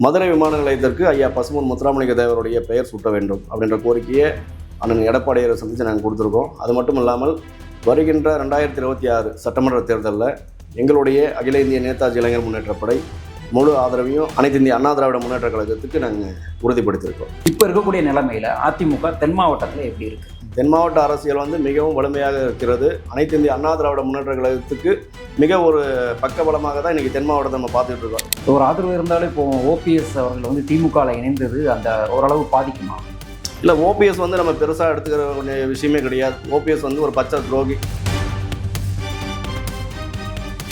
மதுரை விமான நிலையத்திற்கு ஐயா பசும்பொன் முத்துராமலிங்க தேவருடைய பெயர் சூட்ட வேண்டும் அப்படின்ற கோரிக்கையை அண்ணன் எடப்பாடியாரை சந்தித்து நாங்கள் கொடுத்துருக்கோம். அது மட்டும் இல்லாமல் வருகின்ற 2026 சட்டமன்ற தேர்தலில் எங்களுடைய அகில இந்திய நேதாஜி இளைஞர் முன்னேற்றப்படை முழு ஆதரவையும் அனைத்து இந்திய அண்ணா திராவிட முன்னேற்ற கழகத்துக்கு நாங்கள் உறுதிப்படுத்தியிருக்கோம். இப்போ இருக்கக்கூடிய நிலைமையில் அதிமுக தென் மாவட்டத்தில் எப்படி இருக்குது? தென் மாவட்ட அரசியல் மிகவும் வலிமையாக இருக்கிறது. அனைத்து இந்திய அண்ணா திராவிட முன்னேற்ற கழகத்துக்கு மிக ஒரு பக்கபலமாக தான் இன்றைக்கி தென் மாவட்டத்தை நம்ம பார்த்துட்டு இருக்கோம். ஒரு ஆதரவு இருந்தாலும் இப்போ ஓபிஎஸ் அவர்கள் திமுகவில் இணைந்தது அந்த ஓரளவு பாதிக்குமா? இல்லை, ஓபிஎஸ் நம்ம பெருசாக எடுத்துக்கிற விஷயமே கிடையாது. ஓபிஎஸ் ஒரு பச்சை துரோகி.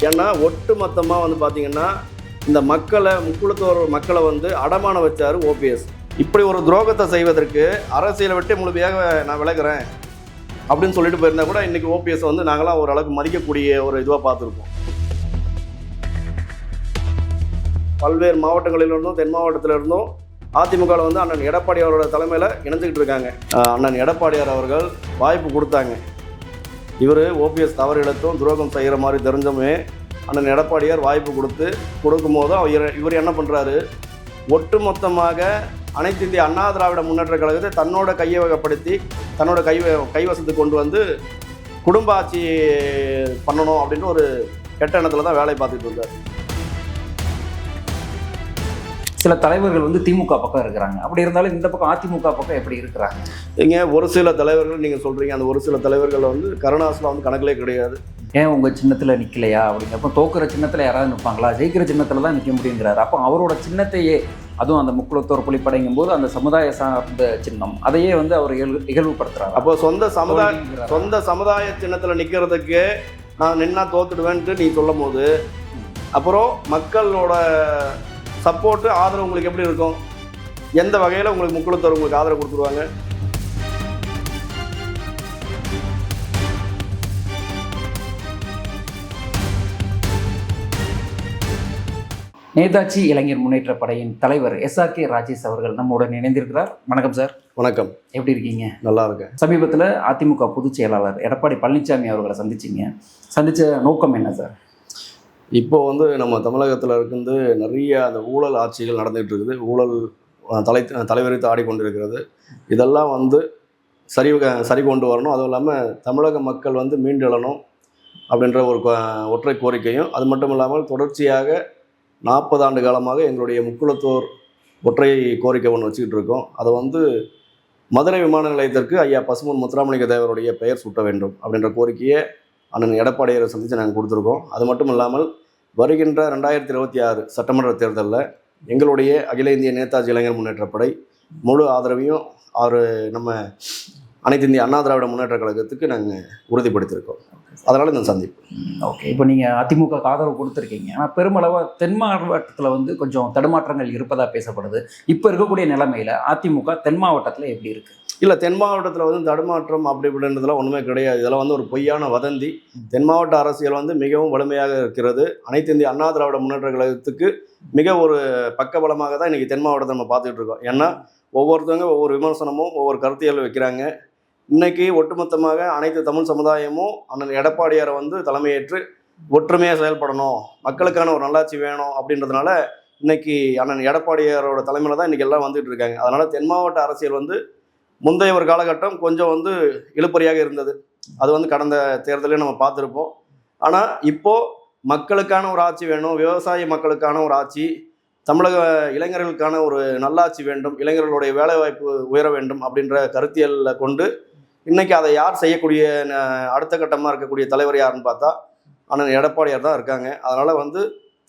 ஏன்னா ஒட்டு மொத்தமாக பார்த்தீங்கன்னா இந்த முக்குளத்தோர் மக்களை அடமான வச்சார் ஓபிஎஸ். இப்படி ஒரு துரோகத்தை செய்வதற்கு அரசியலை விட்டு முழுமையாக நான் விலகிறேன் அப்படின்னு சொல்லிட்டு போயிருந்தா கூட இன்றைக்கி ஓபிஎஸ் நாங்களாம் ஓரளவுக்கு மதிக்கக்கூடிய ஒரு இதுவாக பார்த்துருப்போம். பல்வேறு மாவட்டங்களிலிருந்தும் தென் மாவட்டத்திலிருந்தும் அதிமுகவில் அண்ணன் எடப்பாடி அவரோட தலைமையில் இணைஞ்சிக்கிட்டு இருக்காங்க. அண்ணன் எடப்பாடியார் அவர்கள் வாய்ப்பு கொடுத்தாங்க. இவர் ஓபிஎஸ் தவறு இழுத்தும் துரோகம் செய்கிற மாதிரி தெரிஞ்சமே அண்ணன் எடப்பாடியார் வாய்ப்பு கொடுக்கும் போதும் இவர் என்ன பண்ணுறாரு, ஒட்டு மொத்தமாக அனைத்து இந்திய அண்ணா திராவிட முன்னேற்ற கழகத்தை தன்னோட கையகப்படுத்தி தன்னோட கைவசத்துக்கு கொண்டு குடும்ப ஆட்சி பண்ணணும் அப்படின்ட்டு ஒரு கெட்ட எண்ணத்தில் தான் வேலை பார்த்துட்டு இருந்தார். சில தலைவர்கள் திமுக பக்கம் இருக்கிறாங்க. அப்படி இருந்தாலும் இந்த பக்கம் அதிமுக பக்கம் எப்படி இருக்கிறாங்க? ஒரு சில தலைவர்கள் நீங்கள் சொல்கிறீங்க, அந்த ஒரு சில தலைவர்கள் கருணாசில் கணக்கிலே கிடையாது. ஏன் உங்கள் சின்னத்தில் நிற்கலையா அப்படிங்கிறப்ப, தோக்குற சின்னத்தில் யாராவது நிற்பாங்களா, ஜெயிக்கிற சின்னத்தில் தான் நிற்க முடியுங்கிறாரு. அப்போ அவரோட சின்னத்தையே, அதுவும் அந்த முக்குளத்தோர் புலிப்படைங்கும் போது அந்த சமுதாய சார்ந்த சின்னம், அதையே அவர் இகழ்வுபடுத்துறாரு. அப்போ சொந்த சமுதாய சின்னத்தில் நிற்கிறதுக்கு நான் நின்னா தோத்துடுவேன்ட்டு நீ சொல்லும் போது அப்புறம் மக்களோட சப்போர்ட்டு ஆதரவு உங்களுக்கு எப்படி இருக்கும்? எந்த வகையில் உங்களுக்கு முக்குளத்தோர் உங்களுக்கு ஆதரவு கொடுத்துருவாங்க? நேதாஜி இளைஞர் முன்னேற்ற படையின் தலைவர் SRK ராஜேஷ் அவர்கள் நம்முடன் இணைந்திருக்கிறார். வணக்கம் சார். வணக்கம். எப்படி இருக்கீங்க? நல்லா இருக்கேன். சமீபத்தில் அதிமுக பொதுச் செயலாளர் எடப்பாடி பழனிசாமி அவர்களை சந்தித்த நோக்கம் என்ன சார்? இப்போ நம்ம தமிழகத்தில் இருந்து நிறைய அந்த ஊழல் ஆட்சிகள் நடந்துகிட்டு இருக்குது. ஊழல் தலைவரித்து ஆடிக்கொண்டிருக்கிறது. இதெல்லாம் சரி கொண்டு வரணும். அதுவும் இல்லாமல் தமிழக மக்கள் மீண்டெழணும் அப்படின்ற ஒரு ஒற்றை கோரிக்கையும், அது மட்டும் இல்லாமல் தொடர்ச்சியாக 40 ஆண்டு காலமாக எங்களுடைய முக்குளத்தோர் ஒற்றை கோரிக்கை ஒன்று வச்சுக்கிட்டு இருக்கோம். அதை மதுரை விமான நிலையத்திற்கு ஐயா பசும்பொன் முத்துராமலிங்க தேவருடைய பெயர் சூட்ட வேண்டும் அப்படின்ற கோரிக்கையை அண்ணன் எடப்பாடியாரை சந்தித்து நாங்கள் கொடுத்துருக்கோம். அது மட்டும் இல்லாமல் வருகின்ற 2026 சட்டமன்ற தேர்தலில் எங்களுடைய அகில இந்திய நேதாஜி இளைஞர் முன்னேற்றப்படை முழு ஆதரவையும் நம்ம அனைத்து இந்திய அண்ணா திராவிட முன்னேற்ற கழகத்துக்கு நாங்கள் உறுதிப்படுத்தியிருக்கோம். அதனால் இந்த சந்திப்பு. ஓகே, இப்போ நீங்கள் அதிமுக ஆதரவு கொடுத்துருக்கீங்க. ஆனால் பெருமளவாக தென் மாவட்டத்தில் கொஞ்சம் தடுமாற்றங்கள் இருப்பதாக பேசப்படுது. இப்போ இருக்கக்கூடிய நிலைமையில் அதிமுக தென் மாவட்டத்தில் எப்படி இருக்குது? இல்லை, தென் மாவட்டத்தில் தடுமாற்றம் அப்படி இப்படின்றதுலாம் ஒன்றுமே கிடையாது. இதெல்லாம் ஒரு பொய்யான வதந்தி. தென் மாவட்ட அரசியல் மிகவும் வலிமையாக இருக்கிறது. அனைத்து இந்திய அண்ணா திராவிட முன்னேற்ற கழகத்துக்கு மிக ஒரு பக்கபலமாக தான் இன்றைக்கி தென் மாவட்டத்தை நம்ம பார்த்துக்கிட்டு இருக்கோம். ஏன்னா ஒவ்வொருத்தவங்க ஒவ்வொரு விமர்சனமும் ஒவ்வொரு கருத்தியல் வைக்கிறாங்க. இன்றைக்கி ஒட்டுமொத்தமாக அனைத்து தமிழ் சமுதாயமும் அண்ணன் எடப்பாடியாரை தலைமையேற்று ஒற்றுமையாக செயல்படணும், மக்களுக்கான ஒரு நல்லாட்சி வேணும் அப்படின்றதுனால இன்றைக்கி அண்ணன் எடப்பாடியாரோட தலைமையில் தான் இன்றைக்கி எல்லாம் வந்துட்டு இருக்காங்க. அதனால் தென் மாவட்ட அரசியல் முந்தைய ஒரு காலகட்டம் கொஞ்சம் இழுபறியாக இருந்தது. அது கடந்த தேர்தலையும் நம்ம பார்த்துருப்போம். ஆனால் இப்போது மக்களுக்கான ஒரு ஆட்சி வேணும், விவசாய மக்களுக்கான ஒரு ஆட்சி, தமிழக இளைஞர்களுக்கான ஒரு நல்லாட்சி வேண்டும், இளைஞர்களுடைய வேலைவாய்ப்பு உயர வேண்டும் அப்படின்ற கருத்தியலில் கொண்டு இன்றைக்கி அதை யார் செய்யக்கூடிய அடுத்த கட்டமாக இருக்கக்கூடிய தலைவர் யாருன்னு பார்த்தா அண்ணன் எடப்பாடியார் தான் இருக்காங்க. அதனால்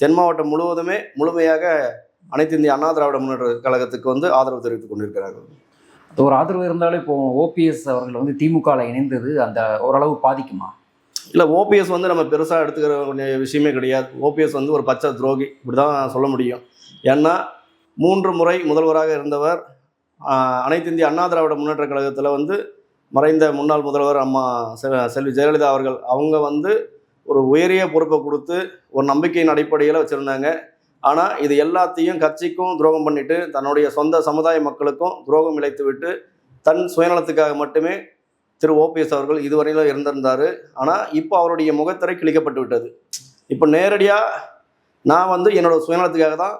தென் மாவட்டம் முழுவதுமே முழுமையாக அனைத்து இந்திய அண்ணா திராவிட முன்னேற்ற கழகத்துக்கு ஆதரவு தெரிவித்துக் கொண்டிருக்கிறார்கள். ஒரு ஆதரவு இருந்தாலும் இப்போ ஓபிஎஸ் அவர்கள் திமுகவில் இணைந்தது அந்த ஓரளவு பாதிக்குமா? இல்லை, ஓபிஎஸ் நம்ம பெருசாக எடுத்துக்கிற விஷயமே கிடையாது. ஓபிஎஸ் ஒரு பச்சை துரோகி, இப்படி தான் சொல்ல முடியும். ஏன்னா 3 முறை முதல்வராக இருந்தவர். அனைத்து இந்திய அண்ணா திராவிட முன்னேற்ற கழகத்தில் மறைந்த முன்னாள் முதல்வர் அம்மா செல்வி ஜெயலலிதா அவர்கள் அவங்க ஒரு உயரிய பொறுப்பை கொடுத்து ஒரு நம்பிக்கையின் அடிப்படையில் வச்சுருந்தாங்க. ஆனால் இது எல்லாத்தையும் கட்சிக்கும் துரோகம் பண்ணிவிட்டு தன்னுடைய சொந்த சமுதாய மக்களுக்கும் துரோகம் இழைத்து விட்டு தன் சுயநலத்துக்காக மட்டுமே திரு ஓபிஎஸ் அவர்கள் இதுவரையிலும் இருந்திருந்தார். ஆனால் இப்போ அவருடைய முகத்திரை கிழிக்கப்பட்டு விட்டது. இப்போ நேரடியாக நான் என்னோடய சுயநலத்துக்காக தான்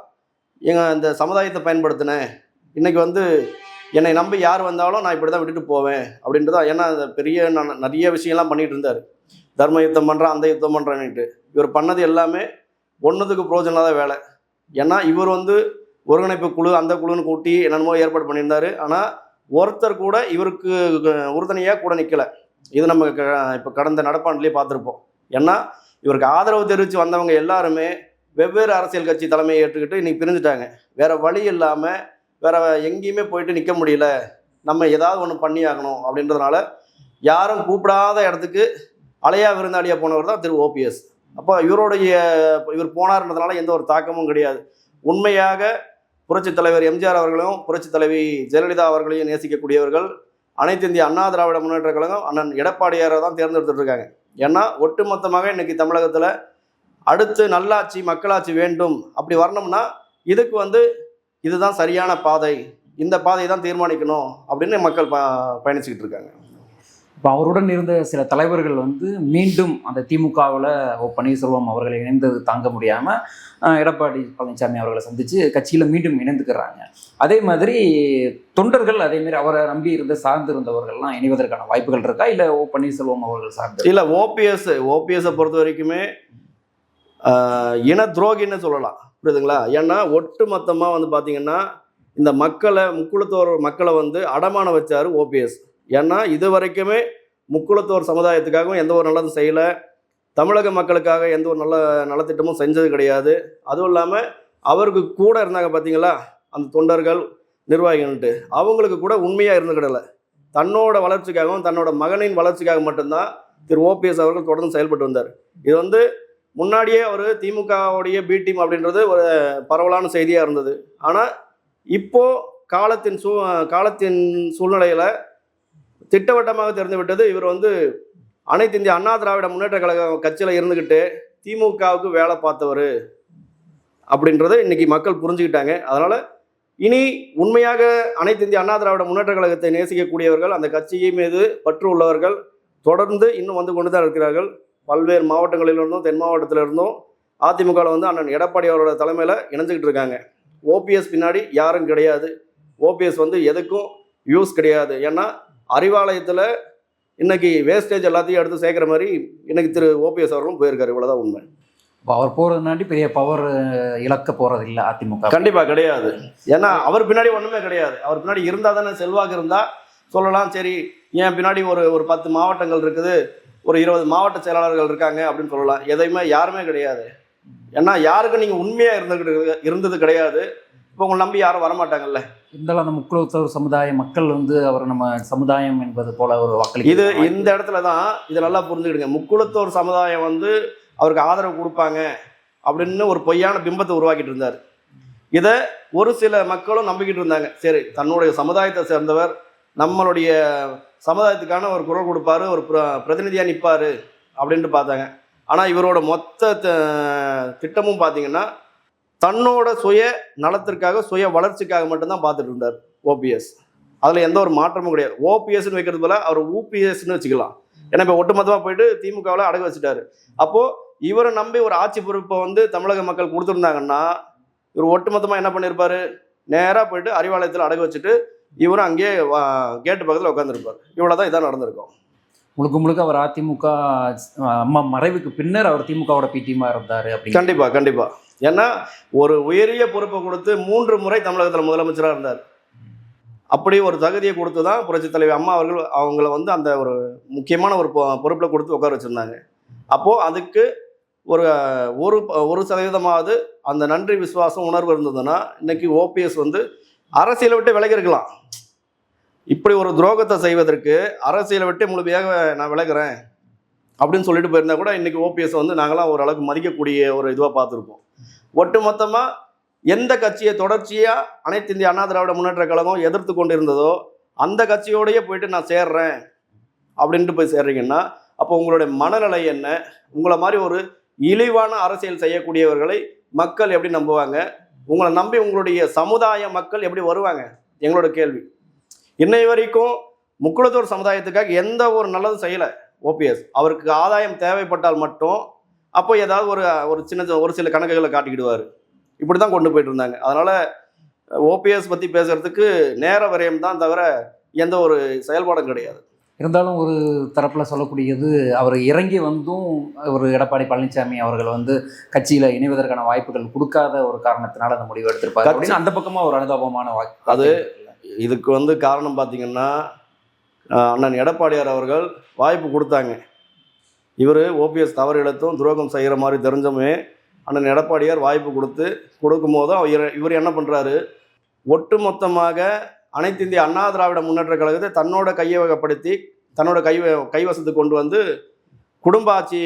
இந்த சமுதாயத்தை பயன்படுத்தினேன், இன்னைக்கு வந்து என்னை நம்பி யார் வந்தாலும் நான் இப்படி தான் விட்டுட்டு போவேன் அப்படின்றதா. ஏன்னா அந்த பெரிய நிறைய விஷயம்லாம் பண்ணிட்டு இருந்தார். தர்ம யுத்தம் பண்ணுறேன், அந்த யுத்தம் பண்ணுறேன்னுட்டு. இவர் பண்ணது எல்லாமே ஒன்றுத்துக்கு பிரோஜனம் இல்லாத வேலை. ஏன்னா இவர் வந்து ஒருங்கிணைப்பு குழு, அந்த குழுன்னு கூட்டி என்னென்னமோ ஏற்பாடு பண்ணியிருந்தாரு. ஆனால் ஒருத்தர் கூட இவருக்கு உறுதுணையாக கூட நிற்கலை. இது நம்ம இப்போ கடந்த நடப்பாண்டிலே பார்த்துருப்போம். ஏன்னா இவருக்கு ஆதரவு தெரிவித்து வந்தவங்க எல்லாருமே வெவ்வேறு அரசியல் கட்சி தலைமையை ஏற்றுக்கிட்டு இன்றைக்கி பிரிஞ்சுட்டாங்க. வேறு வழி இல்லாமல் வேறு எங்கேயுமே போயிட்டு நிற்க முடியல, நம்ம ஏதாவது ஒன்று பண்ணி ஆகணும் அப்படின்றதுனால யாரும் கூப்பிடாத இடத்துக்கு அலையா விருந்தாளியாக போனவர் தான் திரு ஓபிஎஸ். அப்போ இவர் போனார்ன்றதுனால எந்த ஒரு தாக்கமும் கிடையாது. உண்மையாக புரட்சித் தலைவர் எம்ஜிஆர் அவர்களும் புரட்சித் தலைவி ஜெயலலிதா அவர்களையும் நேசிக்கக்கூடியவர்கள் அனைத்து இந்திய அண்ணா திராவிட முன்னேற்ற கழகம் அண்ணன் எடப்பாடியாரை தான் தேர்ந்தெடுத்துட்டு இருக்காங்க. ஏன்னா ஒட்டுமொத்தமாக இன்னைக்கு தமிழகத்தில் அடுத்து நல்லாட்சி, மக்களாட்சி வேண்டும். அப்படி வரணும்னா இதுக்கு வந்து இதுதான் சரியான பாதை, இந்த பாதையை தான் தீர்மானிக்கணும் அப்படின்னு மக்கள் பயணிச்சுக்கிட்டு இருக்காங்க. இப்போ அவருடன் இருந்த சில தலைவர்கள் வந்து மீண்டும் அந்த திமுகவில் பன்னீர்செல்வம் அவர்களை இணைந்தது தாங்க முடியாமல் எடப்பாடி பழனிசாமி அவர்களை சந்தித்து கட்சியில் மீண்டும் இணைந்துக்கிறாங்க. அதே மாதிரி தொண்டர்கள் அதேமாரி அவரை நம்பி இருந்த சார்ந்து இருந்தவர்கள்லாம் இணைவதற்கான வாய்ப்புகள் இருக்கா, இல்லை பன்னீர்செல்வம் அவர்கள் சார்ந்து? இல்லை, ஓபிஎஸ்ஸை பொறுத்த வரைக்குமே இன துரோகின்னு சொல்லலாம், புரியுதுங்களா? ஏன்னா ஒட்டு மொத்தமாக வந்து பார்த்தீங்கன்னா இந்த முக்குளத்தோர் மக்களை வந்து அடமானம் வச்சார் ஓபிஎஸ். ஏன்னா இது வரைக்குமே முக்குளத்தோர் சமுதாயத்துக்காகவும் எந்த ஒரு நல்லதும் செய்யலை, தமிழக மக்களுக்காக எந்த ஒரு நல்ல நலத்திட்டமும் செஞ்சது கிடையாது. அதுவும் இல்லாமல் அவருக்கு கூட இருந்தாங்க பார்த்தீங்களா அந்த தொண்டர்கள், நிர்வாகிகள்ன்ட்டு, அவங்களுக்கு கூட உண்மையாக இருந்துக்கிடலை. தன்னோட வளர்ச்சிக்காகவும் தன்னோட மகனின் வளர்ச்சிக்காக மட்டும்தான் திரு ஓபிஎஸ் அவர்கள் தொடர்ந்து செயல்பட்டு வந்தார். இது வந்து முன்னாடியே அவர் திமுகவுடைய பி டீம் அப்படின்றது ஒரு பரவலான செய்தியாக இருந்தது. ஆனால் இப்போது காலத்தின் சூழ்நிலையில் திட்டவட்டமாக தெரிந்து விட்டது, இவர் வந்து அனைத்து இந்திய அண்ணா திராவிட முன்னேற்ற கழக கட்சியில் இருந்துக்கிட்டு திமுகவுக்கு வேலை பார்த்தவர் அப்படின்றத இன்னைக்கு மக்கள் புரிஞ்சுக்கிட்டாங்க. அதனால் இனி உண்மையாக அனைத்து இந்திய அண்ணா திராவிட முன்னேற்ற கழகத்தை நேசிக்கக்கூடியவர்கள், அந்த கட்சியை மீது பற்று உள்ளவர்கள் தொடர்ந்து இன்னும் வந்து கொண்டு தான் இருக்கிறார்கள். பல்வேறு மாவட்டங்களிலிருந்தும் தென் மாவட்டத்திலிருந்தும் அதிமுகவில் வந்து அண்ணன் எடப்பாடி அவரோட தலைமையில் இணைஞ்சிக்கிட்டு இருக்காங்க. ஓபிஎஸ் பின்னாடி யாரும் கிடையாது. ஓபிஎஸ் வந்து எதுக்கும் யூஸ் கிடையாது. ஏன்னா அறிவாலயத்தில் இன்னைக்கு வேஸ்டேஜ் எல்லாத்தையும் எடுத்து சேர்க்குற மாதிரி இன்னைக்கு திரு ஓபிஎஸ் அவர்களும் போயிருக்காரு. இவ்வளோதான் உண்மை. அவர் போகிறதுனாடி பெரிய பவர் இழக்க போகிறது இல்லை அதிமுக. கண்டிப்பாக கிடையாது. ஏன்னா அவர் பின்னாடி ஒன்றுமே கிடையாது. அவர் பின்னாடி இருந்தால் தானே செல்வாக்கு இருந்தால் சொல்லலாம், சரி ஏன் பின்னாடி ஒரு 10 மாவட்டங்கள் இருக்குது, ஒரு 20 மாவட்ட செயலாளர்கள் இருக்காங்க அப்படின்னு சொல்லலாம். எதையுமே யாருமே கிடையாது. ஏன்னா யாருக்கும் நீங்கள் உண்மையாக இருந்தது கிடையாது. இப்போ உங்களை நம்பி யாரும் வரமாட்டாங்கல்ல. இருந்தாலும் அந்த முக்குளத்தோர் சமுதாய மக்கள் வந்து அவர் நம்ம சமுதாயம் என்பது போல ஒரு வாக்களி. இந்த இடத்துல தான் இதை நல்லா புரிஞ்சுக்கிடுங்க. முக்குளத்தோர் சமுதாயம் வந்து அவருக்கு ஆதரவு கொடுப்பாங்க அப்படின்னு ஒரு பொய்யான பிம்பத்தை உருவாக்கிட்டு இருந்தார். இதை ஒரு சில மக்களும் நம்பிக்கிட்டு இருந்தாங்க. சரி, தன்னுடைய சமுதாயத்தை சேர்ந்தவர் நம்மளுடைய சமுதாயத்துக்கான ஒரு குரல் கொடுப்பாரு, ஒரு பிரதிநிதியாக நிற்பார் அப்படின்ட்டு பார்த்தாங்க. ஆனால் இவரோட மொத்த திட்டமும் பார்த்தீங்கன்னா தன்னோட சுய நலத்திற்காக, சுய வளர்ச்சிக்காக மட்டும்தான் பார்த்துட்டு இருந்தார் ஓபிஎஸ். அதில் எந்த ஒரு மாற்றமும் கிடையாது. ஓபிஎஸ்ன்னு வைக்கிறது போல அவர் ஊபிஎஸ்ன்னு வச்சுக்கலாம். ஏன்னா இப்போ ஒட்டுமொத்தமாக போயிட்டு திமுகவில் அடகு வச்சுட்டாரு. அப்போது இவரை நம்பி ஒரு ஆட்சி பொறுப்பை வந்து தமிழக மக்கள் கொடுத்துருந்தாங்கன்னா இவர் ஒட்டுமொத்தமாக என்ன பண்ணியிருப்பார், நேராக போயிட்டு அறிவாலயத்தில் அடகு வச்சுட்டு இவரும் அங்கேயே கேட்டு பக்கத்தில் உட்காந்துருப்பார். இவ்வளோதான் இதான் நடந்திருக்கும். முழுக்க அவர் அதிமுக அம்மா மறைவுக்கு பின்னர் அவர் திமுகவோட பிடிஎம்மாக இருந்தார் அப்படி. கண்டிப்பாக. ஏன்னா ஒரு உயரிய பொறுப்பை கொடுத்து 3 முறை தமிழகத்தில் முதலமைச்சராக இருந்தார். அப்படி ஒரு தகுதியை கொடுத்து தான் புரட்சித் தலைவி அம்மா அவர்கள் அவங்கள வந்து அந்த ஒரு முக்கியமான ஒரு பொறுப்பில் கொடுத்து உட்கார வச்சுருந்தாங்க. அப்போது அதுக்கு ஒரு சதவீதமாவது அந்த நன்றி விசுவாசம் உணர்வு இருந்ததுன்னா இன்னைக்கு ஓபிஎஸ் வந்து அரசியலை விட்டு விலகி இருக்கலாம். இப்படி ஒரு துரோகத்தை செய்வதற்கு அரசியலை விட்டு முழுமையாக நான் விலகிறேன் அப்படின்னு சொல்லிட்டு போயிருந்தா கூட இன்னைக்கு ஓபிஎஸ் வந்து நாங்களாம் ஓரளவுக்கு மதிக்கக்கூடிய ஒரு இதுவாக பார்த்துருப்போம். ஒட்டு மொத்தமாக எந்த கட்சியை தொடர்ச்சியாக அனைத்து இந்திய அண்ணா திராவிட முன்னேற்ற கழகம் எதிர்த்து கொண்டு இருந்ததோ அந்த கட்சியோடையே போயிட்டு நான் சேர்றேன் அப்படின்ட்டு போய் சேர்றீங்கன்னா அப்போ உங்களுடைய மனநிலை என்ன? உங்களை மாதிரி ஒரு இழிவான அரசியல் செய்யக்கூடியவர்களை மக்கள் எப்படி நம்புவாங்க? உங்களை நம்பி உங்களுடைய சமுதாய மக்கள் எப்படி வருவாங்க? எங்களோட கேள்வி. இன்னை வரைக்கும் முக்குளத்தோர் சமுதாயத்துக்காக எந்த ஒரு நல்லதும் செய்யலை ஓபிஎஸ். அவருக்கு ஆதாயம் தேவைப்பட்டால் மட்டும் அப்போ ஏதாவது ஒரு சில கணக்குகளை காட்டிக்கிடுவார். இப்படி தான் கொண்டு போயிட்டு இருந்தாங்க. அதனால் ஓபிஎஸ் பற்றி பேசுகிறதுக்கு நேர விரயம் தான் தவிர எந்த ஒரு செயல்பாடும் கிடையாது. இருந்தாலும் ஒரு தரப்பில் சொல்லக்கூடியது, அவர் இறங்கி வந்தும் ஒரு எடப்பாடி பழனிசாமி அவர்கள் வந்து கட்சியில் இணைவதற்கான வாய்ப்புகள் கொடுக்காத ஒரு காரணத்தினால அந்த முடிவு எடுத்திருப்பாரு அப்படின்னு அந்த பக்கமாக ஒரு அனுதாபமான அது இதுக்கு வந்து காரணம் பார்த்தீங்கன்னா, அண்ணன் எடப்பாடியார் அவர்கள் வாய்ப்பு கொடுத்தாங்க. இவர் ஓபிஎஸ் தவறு இழுத்தும் துரோகம் செய்கிற மாதிரி தெரிஞ்சமே அண்ணன் எடப்பாடியார் வாய்ப்பு கொடுக்கும் போதும் இவர் என்ன பண்ணுறாரு, ஒட்டுமொத்தமாக அனைத்து இந்திய அண்ணா திராவிட முன்னேற்ற கழகத்தை தன்னோட கையகப்படுத்தி தன்னோட கைவசத்துக்கு கொண்டு வந்து குடும்ப ஆட்சி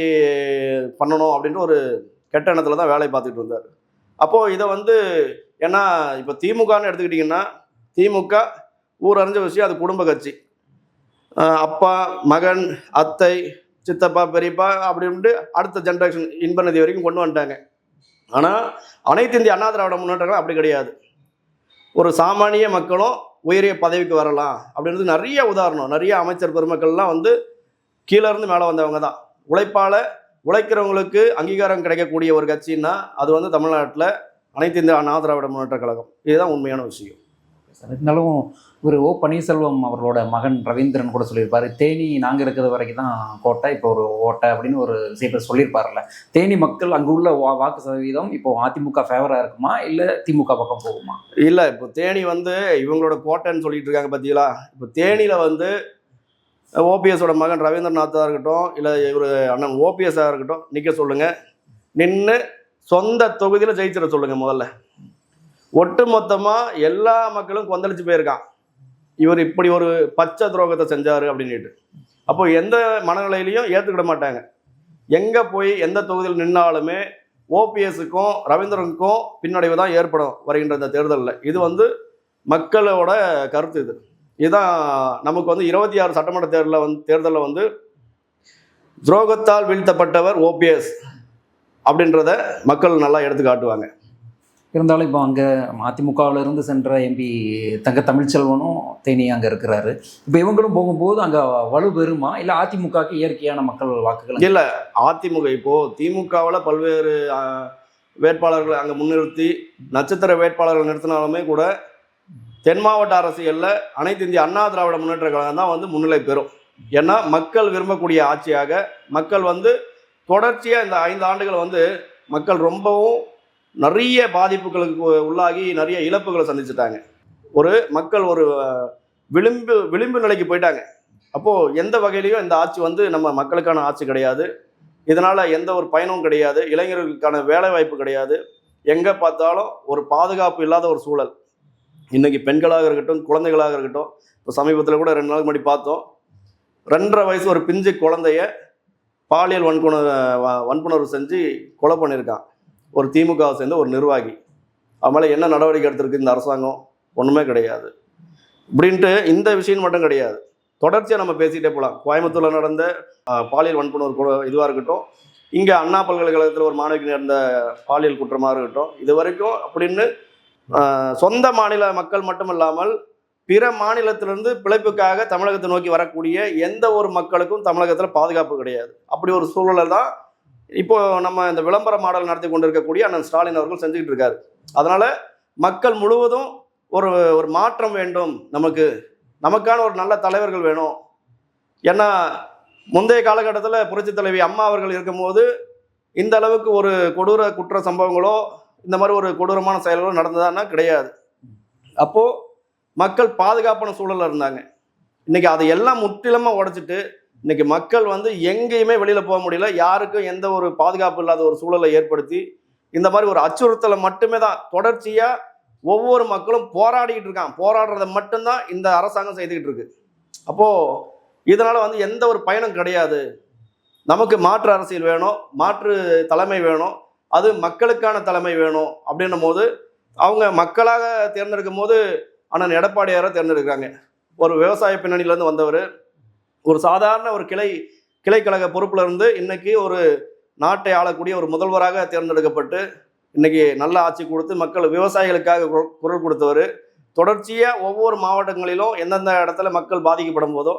பண்ணணும் அப்படின்ற ஒரு கெட்ட எண்ணத்தில் தான் வேலை பார்த்துட்டு இருந்தார். அப்போது இதை வந்து ஏன்னா இப்போ திமுகன்னு எடுத்துக்கிட்டிங்கன்னா, திமுக ஊர் அறிஞ்ச விஷயம், அது குடும்ப கட்சி. அப்பா மகன் அத்தை சித்தப்பா பெரியப்பா அப்படின்ட்டு அடுத்த ஜென்ரேஷன் இன்ப நிதி வரைக்கும் கொண்டு வந்துட்டாங்க. ஆனால் அனைத்து இந்திய அண்ணா திராவிட முன்னேற்றங்கள் அப்படி கிடையாது. ஒரு சாமானிய மக்களும் உயரிய பதவிக்கு வரலாம் அப்படின்றது நிறைய உதாரணம். நிறைய அமைச்சர் பெருமக்கள்லாம் வந்து கீழே இருந்து மேலே வந்தவங்க தான். உழைக்கிறவங்களுக்கு அங்கீகாரம் கிடைக்கக்கூடிய ஒரு கட்சின்னா அது வந்து தமிழ்நாட்டில் அனைத்து இந்திய அண்ணா திராவிட முன்னேற்ற கழகம். இதுதான் உண்மையான விஷயம். இருந்தாலும் ஒரு ஓ பன்னீர்செல்வம் அவர்களோட மகன் ரவீந்திரன் கூட சொல்லியிருப்பாரு, தேனி நாங்கள் இருக்கிறது வரைக்கும் தான் கோட்டை, இப்போ ஒரு ஓட்டை அப்படின்னு ஒரு விஷயத்தை சொல்லியிருப்பார்ல. தேனி மக்கள் அங்கே உள்ள வாக்கு சதவீதம் இப்போ அதிமுக ஃபேவராக இருக்குமா இல்லை திமுக பக்கம் போகுமா? இல்லை, இப்போ தேனி வந்து இவங்களோட கோட்டைன்னு சொல்லிட்டு இருக்காங்க பார்த்தீங்களா. இப்போ தேனியில் வந்து ஓபிஎஸோட மகன் ரவீந்திரநாத்தாக இருக்கட்டும், இல்லை இவர் அண்ணன் ஓபிஎஸ்ஸாக இருக்கட்டும், நிற்க சொல்லுங்கள், நின்று சொந்த தொகுதியில் ஜெயிச்சிட சொல்லுங்கள். முதல்ல ஒட்டு மொத்தமாக எல்லா மக்களும் கொந்தளிச்சு போயிருக்கான், இவர் இப்படி ஒரு பச்சை துரோகத்தை செஞ்சார் அப்படின்ட்டு. அப்போ எந்த மனநிலையிலையும் ஏற்றுக்கிட மாட்டாங்க. எங்கே போய் எந்த தொகுதியில் நின்னாலுமே ஓபிஎஸ்ஸுக்கும் ரவீந்திரனுக்கும் பின்னடைவு தான் ஏற்படும் வருகின்ற இந்த தேர்தலில். இது வந்து மக்களோட கருத்து. இதுதான் நமக்கு வந்து 26 சட்டமன்ற தேர்தலில் வந்து துரோகத்தால் வீழ்த்தப்பட்டவர் ஓபிஎஸ் அப்படின்றத மக்கள் நல்லா எடுத்து காட்டுவாங்க. இருந்தாலும் இப்போ அங்கே அதிமுகவிலிருந்து சென்ற எம்பி தங்க தமிழ்ச்செல்வனும் தேனி அங்கே இருக்கிறாரு. இப்போ இவங்களும் போகும்போது அங்கே வலு பெறுமா இல்லை அதிமுகவுக்கு இயற்கையான மக்கள் வாக்குகள்? இல்லை, அதிமுக இப்போது திமுகவில் பல்வேறு வேட்பாளர்களை அங்கே முன்னிறுத்தி நட்சத்திர வேட்பாளர்கள் நிறுத்தினாலுமே கூட தென் மாவட்ட அரசியலில் அனைத்து இந்திய அண்ணா திராவிட முன்னேற்ற கழகம் தான் வந்து முன்னிலை பெறும். ஏன்னா மக்கள் விரும்பக்கூடிய ஆட்சியாக மக்கள் வந்து தொடர்ச்சியாக இந்த 5 ஆண்டுகள் வந்து மக்கள் ரொம்பவும் நிறைய பாதிப்புகளுக்கு உள்ளாகி நிறைய இழப்புகளை சந்திச்சுட்டாங்க. மக்கள் ஒரு விளிம்பு நிலைக்கு போயிட்டாங்க. அப்போது எந்த வகையிலையும் இந்த ஆட்சி வந்து நம்ம மக்களுக்கான ஆட்சி கிடையாது. இதனால் எந்த ஒரு பயனும் கிடையாது. இளைஞர்களுக்கான வேலை வாய்ப்பு கிடையாது. எங்கே பார்த்தாலும் ஒரு பாதுகாப்பு இல்லாத ஒரு சூழல். இன்றைக்கி பெண்களாக இருக்கட்டும், குழந்தைகளாக இருக்கட்டும், இப்போ சமீபத்தில் கூட 2 நாளுக்கு முன்னாடி பார்த்தோம், 2.5 வயசு ஒரு பிஞ்சு குழந்தைய பாலியல் வன்புணர்வு செஞ்சு கொலை பண்ணியிருக்கான் ஒரு திமுகவை சேர்ந்த ஒரு நிர்வாகி. அவன் என்ன நடவடிக்கை எடுத்திருக்கு இந்த அரசாங்கம்? ஒன்றுமே கிடையாது. இப்படின்ட்டு இந்த விஷயம் மட்டும் கிடையாது, தொடர்ச்சியாக நம்ம பேசிகிட்டே போகலாம். கோயம்புத்தூரில் நடந்த பாலியல் வன்புணர்வு இதுவாக இருக்கட்டும், இங்கே அண்ணா பல்கலைக்கழகத்தில் ஒரு மாணவிக்கு நடந்த பாலியல் குற்றமாக இருக்கட்டும், இது வரைக்கும் அப்படின்னு சொந்த மாநில மக்கள் மட்டும் இல்லாமல் பிற மாநிலத்திலிருந்து பிழைப்புக்காக தமிழகத்தை நோக்கி வரக்கூடிய எந்த ஒரு மக்களுக்கும் தமிழகத்தில் பாதுகாப்பு கிடையாது. அப்படி ஒரு சூழலில் தான் இப்போ நம்ம இந்த விளம்பர மாடல் நடத்தி கொண்டிருக்கக்கூடிய அண்ணன் ஸ்டாலின் அவர்கள் செஞ்சுக்கிட்டு இருக்காரு. அதனால மக்கள் முழுவதும் ஒரு மாற்றம் வேண்டும், நமக்கான ஒரு நல்ல தலைவர்கள் வேணும். ஏன்னா முந்தைய காலகட்டத்தில் புரட்சி தலைவி அம்மா அவர்கள் இருக்கும்போது இந்த அளவுக்கு ஒரு கொடூர குற்ற சம்பவங்களோ இந்த மாதிரி ஒரு கொடூரமான செயல்களோ நடந்ததான்னா கிடையாது. அப்போது மக்கள் பாதுகாப்பான சூழலில் இருந்தாங்க. இன்றைக்கி அதை எல்லாம் முற்றிலுமாக உடைச்சிட்டு இன்றைக்கி மக்கள் வந்து எங்கேயுமே வெளியில் போக முடியல. யாருக்கும் எந்த ஒரு பாதுகாப்பு இல்லாத ஒரு சூழலை ஏற்படுத்தி இந்த மாதிரி ஒரு அச்சுறுத்தலை மட்டுமே தான் தொடர்ச்சியாக ஒவ்வொரு மக்களும் போராடிக்கிட்டு இருக்கான். போராடுறதை மட்டும்தான் இந்த அரசாங்கம் செய்துக்கிட்டு இருக்கு. அப்போது இதனால் வந்து எந்த ஒரு பயனும் கிடையாது. நமக்கு மாற்று அரசியல் வேணும், மாற்று தலைமை வேணும், அது மக்களுக்கான தலைமை வேணும். அப்படின்னும் போது அவங்க மக்களாக தேர்ந்தெடுக்கும் போது அண்ணன் எடப்பாடியாரை தேர்ந்தெடுக்கிறாங்க. ஒரு விவசாய பின்னணியிலேருந்து வந்தவர், ஒரு சாதாரண ஒரு கிளைக்கழக பொறுப்பில் இருந்து இன்னைக்கு ஒரு நாட்டை ஆளக்கூடிய ஒரு முதல்வராக தேர்ந்தெடுக்கப்பட்டு இன்னைக்கு நல்ல ஆட்சி கொடுத்து மக்கள் விவசாயிகளுக்காக குரல் கொடுத்தவர். தொடர்ச்சியாக ஒவ்வொரு மாவட்டங்களிலும் எந்தெந்த இடத்துல மக்கள் பாதிக்கப்படும் போதோ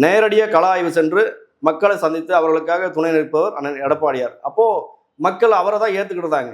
நேரடியாக கள ஆய்வு சென்று மக்களை சந்தித்து அவர்களுக்காக துணை நிற்பவர் அண்ணன் எடப்பாடியார். அப்போது மக்கள் அவரை தான் ஏற்றுக்கிட்டாங்க.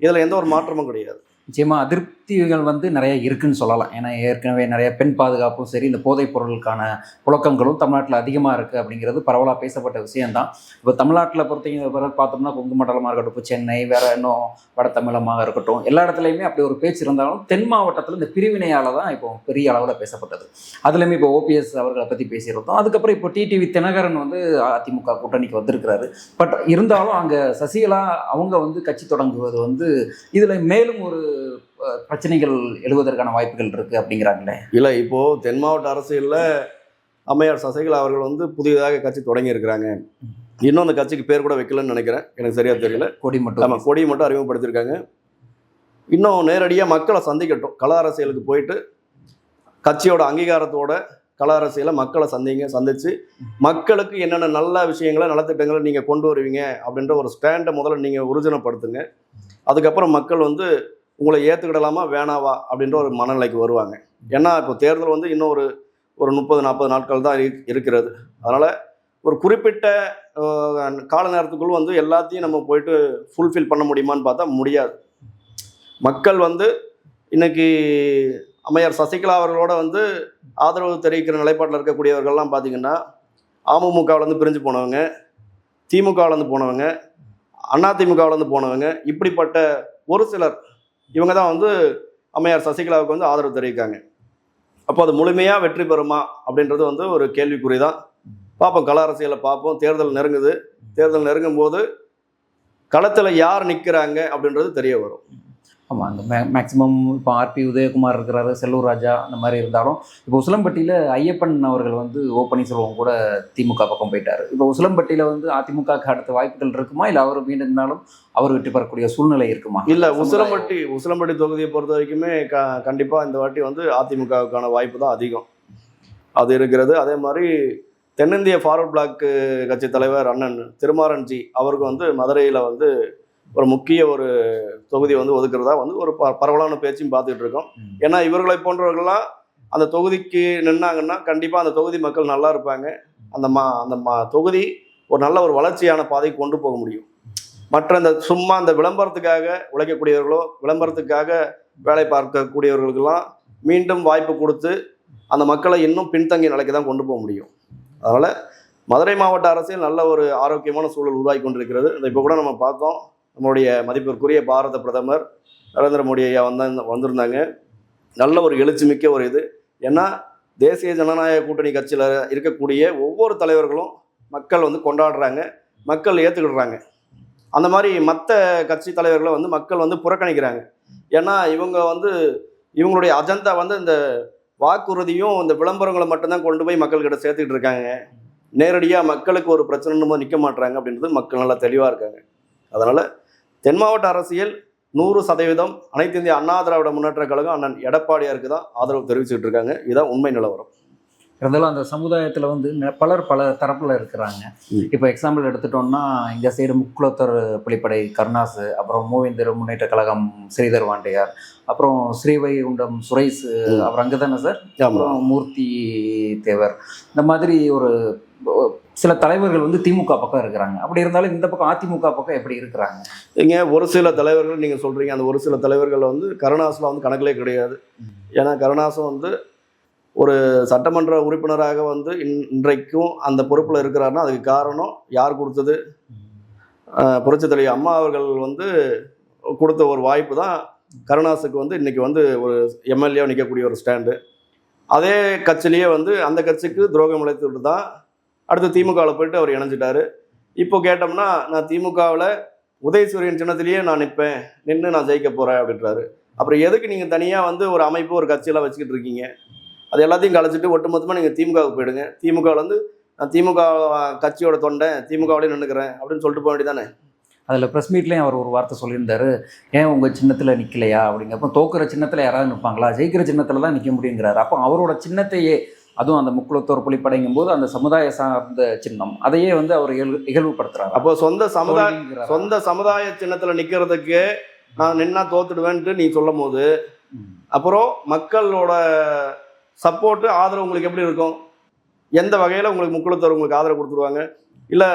இதில் எந்த ஒரு மாற்றமும் கிடையாது. நிச்சயமா அதிருப்திகள் வந்து நிறைய இருக்குன்னு சொல்லலாம். ஏன்னா ஏற்கனவே நிறைய பெண் பாதுகாப்பும் சரி, இந்த போதைப் பொருளுக்கான புழக்கங்களும் தமிழ்நாட்டில் அதிகமாக இருக்குது அப்படிங்கிறது பரவலாக பேசப்பட்ட விஷயம்தான். இப்போ தமிழ்நாட்டில் பொறுத்தவரை பார்த்தோம்னா கொங்கு மண்டலமாக இருக்கட்டும், இப்போ சென்னை, வேற இன்னும் வட தமிழமாக இருக்கட்டும், எல்லா இடத்துலையுமே அப்படி ஒரு பேச்சு இருந்தாலும் தென் மாவட்டத்தில் இந்த பிரிவினையால் தான் இப்போ பெரிய அளவில் பேசப்பட்டது. அதுலேயுமே இப்போ ஓபிஎஸ் அவர்களை பற்றி பேசியிருந்தோம். அதுக்கப்புறம் இப்போ டிடிவி தினகரன் வந்து அதிமுக கூட்டணிக்கு வந்திருக்கிறாரு. பட் இருந்தாலும் அங்கே சசிகலா அவங்க வந்து கட்சி தொடங்குவது வந்து இதில் மேலும் ஒரு பிரச்சனைகள் எழுவதற்கான வாய்ப்புகள் இருக்கு அப்படிங்கிறாங்களே. இல்லை, இப்போ தென் மாவட்ட அரசியலில் அம்மையார் சசிகலா அவர்கள் வந்து புதியதாக கட்சி தொடங்கி இருக்கிறாங்க. இன்னும் அந்த கட்சிக்கு பேர் கூட வைக்கலன்னு நினைக்கிறேன், எனக்கு சரியா தெரியல. கொடி மட்டும், நம்ம கொடியை மட்டும் அறிமுகப்படுத்தியிருக்காங்க. இன்னும் நேரடியாக மக்களை சந்திக்கட்டும், கள அரசியலுக்கு போயிட்டு கட்சியோட அங்கீகாரத்தோட கள அரசியலை மக்களை சந்திச்சு மக்களுக்கு என்னென்ன நல்ல விஷயங்களை நலத்திட்டங்களை நீங்கள் கொண்டு வருவீங்க அப்படின்ற ஒரு ஸ்டாண்டை முதல்ல நீங்கள் உறுதிப்படுத்துங்க. அதுக்கப்புறம் மக்கள் வந்து உங்களை ஏற்றுக்கிடலாமா வேணாவா அப்படின்ற ஒரு மனநிலைக்கு வருவாங்க. ஏன்னா இப்போ தேர்தல் வந்து இன்னும் ஒரு 30-40 நாட்கள் தான் இருக்கிறது. அதனால் ஒரு குறிப்பிட்ட கால நேரத்துக்குள் வந்து எல்லாத்தையும் நம்ம போயிட்டு ஃபுல்ஃபில் பண்ண முடியுமான்னு பார்த்தா முடியாது. மக்கள் வந்து இன்னைக்கு அம்மையார் சசிகலா அவர்களோட வந்து ஆதரவு தெரிவிக்கிற நிலைப்பாட்டில் இருக்கக்கூடியவர்கள்லாம் பார்த்தீங்கன்னா அமமுகவிலேருந்து பிரிஞ்சு போனவங்க, திமுகவிலேருந்து போனவங்க, அதிமுகவிலேருந்து போனவங்க, இப்படிப்பட்ட ஒரு சிலர் இவங்க தான் வந்து அம்மையார் சசிகலாவுக்கு வந்து ஆதரவு தெரிவிக்காங்க. அப்போ அது முழுமையாக வெற்றி பெறுமா அப்படின்றது வந்து ஒரு கேள்விக்குறி தான். பார்ப்போம், கள அரசியலை பார்ப்போம். தேர்தல் நெருங்குது. தேர்தல் நெருங்கும் போது களத்தில் யார் நிற்கிறாங்க அப்படின்றது தெரிய வரும். ஆமாம், அந்த மேக்ஸிமம் இப்போ ஆர்பி உதயகுமார் இருக்கிறாரு, செல்லூர் ராஜா அந்த மாதிரி இருந்தாலும், இப்போ உசிலம்பட்டியில் ஐயப்பன் அவர்கள் வந்து ஓ பன்னீர்செல்வம் கூட திமுக பக்கம் போயிட்டார். இப்போ உசிலம்பட்டியில் வந்து அதிமுகக்கு அடுத்த வாய்ப்புகள் இருக்குமா, இல்லை அவர் மீண்டும் அவர் வெற்றி பெறக்கூடிய சூழ்நிலை இருக்குமா? இல்லை, உசிலம்பட்டி தொகுதியை பொறுத்த வரைக்குமே கண்டிப்பாக இந்த வாட்டி வந்து அதிமுகவுக்கான வாய்ப்பு தான் அதிகம் அது இருக்கிறது. அதே மாதிரி தென்னிந்திய ஃபார்வர்ட் பிளாக் கட்சி தலைவர் அண்ணன் திருமாறன்ஜி அவருக்கு வந்து மதுரையில் வந்து ஒரு முக்கிய ஒரு தொகுதி வந்து ஒதுக்குறதா வந்து ஒரு பரவலான பேச்சும் பார்த்துட்டு இருக்கோம். ஏன்னா இவர்களை போன்றவர்கள்லாம் அந்த தொகுதிக்கு நின்னாங்கன்னா கண்டிப்பாக அந்த தொகுதி மக்கள் நல்லா இருப்பாங்க. அந்த தொகுதி ஒரு நல்ல ஒரு வளர்ச்சியான பாதைக்கு கொண்டு போக முடியும். மற்ற இந்த சும்மா இந்த விளம்பரத்துக்காக உழைக்கக்கூடியவர்களோ, விளம்பரத்துக்காக வேலை பார்க்கக்கூடியவர்களுக்கெல்லாம் மீண்டும் வாய்ப்பு கொடுத்து அந்த மக்களை இன்னும் பின்தங்கிய நிலைக்கு தான் கொண்டு போக முடியும். அதனால் மதுரை மாவட்ட அரசியல் நல்ல ஒரு ஆரோக்கியமான சூழல் உருவாகி கொண்டிருக்கிறது. இப்போ கூட நம்ம பார்த்தோம், நம்மளுடைய மதிப்பிற்குரிய பாரத பிரதமர் நரேந்திர மோடி ஐயா வந்திருந்தாங்க. நல்ல ஒரு எழுச்சி மிக்க ஒரு இது. ஏன்னா தேசிய ஜனநாயக கூட்டணி கட்சியில் இருக்கக்கூடிய ஒவ்வொரு தலைவர்களும் மக்கள் வந்து கொண்டாடுறாங்க, மக்கள் ஏற்றுக்கிடுறாங்க. அந்த மாதிரி மற்ற கட்சி தலைவர்களை வந்து மக்கள் வந்து புறக்கணிக்கிறாங்க. ஏன்னா இவங்க வந்து இவங்களுடைய அஜெண்டா வந்து இந்த வாக்குறுதியும் இந்த விளம்பரங்களை மட்டும்தான் கொண்டு போய் மக்கள்கிட்ட சேர்த்துக்கிட்டு இருக்காங்க. நேரடியாக மக்களுக்கு ஒரு பிரச்சனை நிற்க மாட்டுறாங்க அப்படின்றது மக்கள் நல்லா தெளிவாக இருக்காங்க. அதனால் தென் மாவட்ட அரசியல் 100% அனைத்து இந்திய அண்ணா திராவிட முன்னேற்ற கழகம் அண்ணன் எடப்பாடியாருக்கு தான் ஆதரவு தெரிவிச்சுட்டு இருக்காங்க. இதுதான் உண்மை நிலவரம். இருந்தாலும் அந்த சமுதாயத்தில் வந்து பல தரப்பில் இருக்கிறாங்க. இப்போ எக்ஸாம்பிள் எடுத்துட்டோம்னா இந்த சைடு முக்குளத்தூர் புலிப்படை கருணாஸ், அப்புறம் மூவேந்தர் முன்னேற்ற கழகம் ஸ்ரீதர் வாண்டையார், அப்புறம் ஸ்ரீவைகுண்டம் சுரேஷ், அப்புறம் அங்கே தானே சார், அப்புறம் மூர்த்தி தேவர், இந்த மாதிரி ஒரு சில தலைவர்கள் வந்து திமுக பக்கம் இருக்கிறாங்க. அப்படி இருந்தாலும் இந்த பக்கம் அதிமுக பக்கம் எப்படி இருக்கிறாங்க? இங்கே ஒரு சில தலைவர்கள் நீங்கள் சொல்கிறீங்க, அந்த ஒரு சில தலைவர்கள் வந்து கருணாஸில் வந்து கணக்கிலே கிடையாது. ஏன்னா கருணாஸும் வந்து ஒரு சட்டமன்ற உறுப்பினராக வந்து இன்றைக்கும் அந்த பொறுப்பில் இருக்கிறாருன்னா அதுக்கு காரணம் யார் கொடுத்தது? புரட்சித் தலைவி அம்மா அவர்கள் வந்து கொடுத்த ஒரு வாய்ப்பு தான் கருணாஸுக்கு வந்து இன்றைக்கி வந்து ஒரு எம்எல்ஏ நிற்கக்கூடிய ஒரு ஸ்டாண்டு. அதே கட்சியிலேயே வந்து அந்த கட்சிக்கு துரோகம் இழைத்துட்டு தான் அடுத்து திமுகவில் போயிட்டு அவர் இணைஞ்சிட்டாரு. இப்போ கேட்டோம்னா நான் திமுகவில் உதயசூரியன் சின்னத்திலேயே நான் நின்று நான் ஜெயிக்க போகிறேன் அப்படின்றாரு. அப்புறம் எதுக்கு நீங்கள் தனியாக வந்து ஒரு அமைப்பு ஒரு கட்சியெல்லாம் வச்சுக்கிட்டு இருக்கீங்க? அது எல்லாத்தையும் கலைச்சிட்டு ஒட்டுமொத்தமாக நீங்கள் திமுகவுக்கு போயிடுங்க. திமுகவில் வந்து நான் திமுக கட்சியோட தொண்டேன், திமுகவிலே நின்றுக்கிறேன் அப்படின்னு சொல்லிட்டு போக வேண்டியதானே. அதில் ப்ரெஸ் மீட்லேயும் அவர் ஒரு வார்த்தை சொல்லியிருந்தாரு, ஏன் உங்கள் சின்னத்தில் நிற்கலையா அப்படிங்கிறப்ப, தோக்குற சின்னத்தில் யாராவது நிற்பாங்களா, ஜெயிக்கிற சின்னத்தில் தான் நிற்க முடியுங்கிறாரு. அப்போ அவரோட சின்னத்தையே, அதுவும் அந்த முக்குளத்தோர் புலிப்படைங்கும் போது அந்த சமுதாய சார்ந்த சின்னம், அதையே வந்து அவர் இகழ்வுபடுத்துறாரு. அப்போ சொந்த சமுதாய சின்னத்தில் நிற்கிறதுக்கு நான் நின்னா தோத்துடுவேன்ட்டு நீ சொல்லும் போது அப்புறம் மக்களோட சப்போர்ட்டு ஆதரவு உங்களுக்கு எப்படி இருக்கும்? எந்த வகையில் உங்களுக்கு முக்குளத்தோர் உங்களுக்கு ஆதரவு கொடுத்துருவாங்க? இல்லை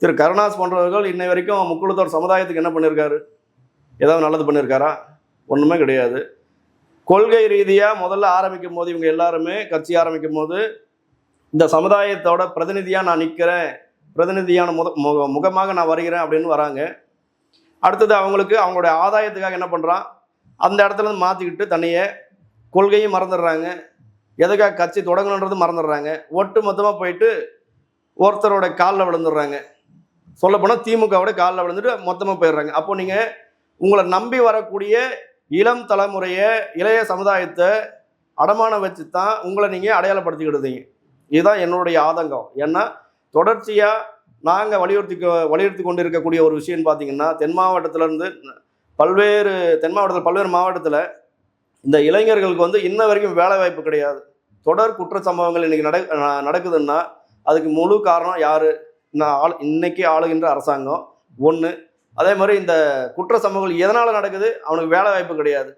திரு கருணாஸ் போன்றவர்கள் இன்னை வரைக்கும் முக்குளத்தோர் சமுதாயத்துக்கு என்ன பண்ணியிருக்காரு? ஏதாவது நல்லது பண்ணியிருக்காரா? ஒன்றுமே கிடையாது. கொள்கை ரீதியாக முதல்ல ஆரம்பிக்கும் போது இவங்க எல்லாருமே கட்சி ஆரம்பிக்கும் போது இந்த சமுதாயத்தோட பிரதிநிதியாக நான் நிற்கிறேன், பிரதிநிதியான முகமாக நான் வருகிறேன் அப்படின்னு வராங்க. அடுத்தது அவங்களுக்கு அவங்களுடைய ஆதாயத்துக்காக என்ன பண்ணுறான், அந்த இடத்துல இருந்து மாற்றிக்கிட்டு தன்னையே கொள்கையும் மறந்துடுறாங்க, எதுக்காக கட்சி தொடங்கணுன்றது மறந்துடுறாங்க. ஒட்டு மொத்தமாக போயிட்டு ஒருத்தரோட காலில் விழுந்துடுறாங்க. சொல்லப்போனால் திமுகவோட காலில் விழுந்துட்டு மொத்தமாக போயிடுறாங்க. அப்போ நீங்கள் உங்களை நம்பி வரக்கூடிய இளம் தலைமுறையை, இளைய சமுதாயத்தை அடமானம் வச்சு தான் உங்களை நீங்கள் அடையாளப்படுத்திக்கிடுதீங்க. இதுதான் என்னுடைய ஆதங்கம். ஏன்னா தொடர்ச்சியாக நாங்கள் வலியுறுத்தி கொண்டு இருக்கக்கூடிய ஒரு விஷயம்னு பார்த்தீங்கன்னா, தென் மாவட்டத்திலேருந்து தென் மாவட்டத்தில் பல்வேறு மாவட்டத்தில் இந்த இளைஞர்களுக்கு வந்து இன்ன வரைக்கும் வேலை வாய்ப்பு கிடையாது. தொடர் குற்ற சம்பவங்கள் இன்னைக்கு நடக்குதுன்னா அதுக்கு முழு காரணம் யாரு? இன்னைக்கு ஆளுகின்ற அரசாங்கம் ஒன்று. அதே மாதிரி இந்த குற்ற சம்பவங்கள் எதனால் நடக்குது? அவனுக்கு வேலை வாய்ப்பு கிடையாது.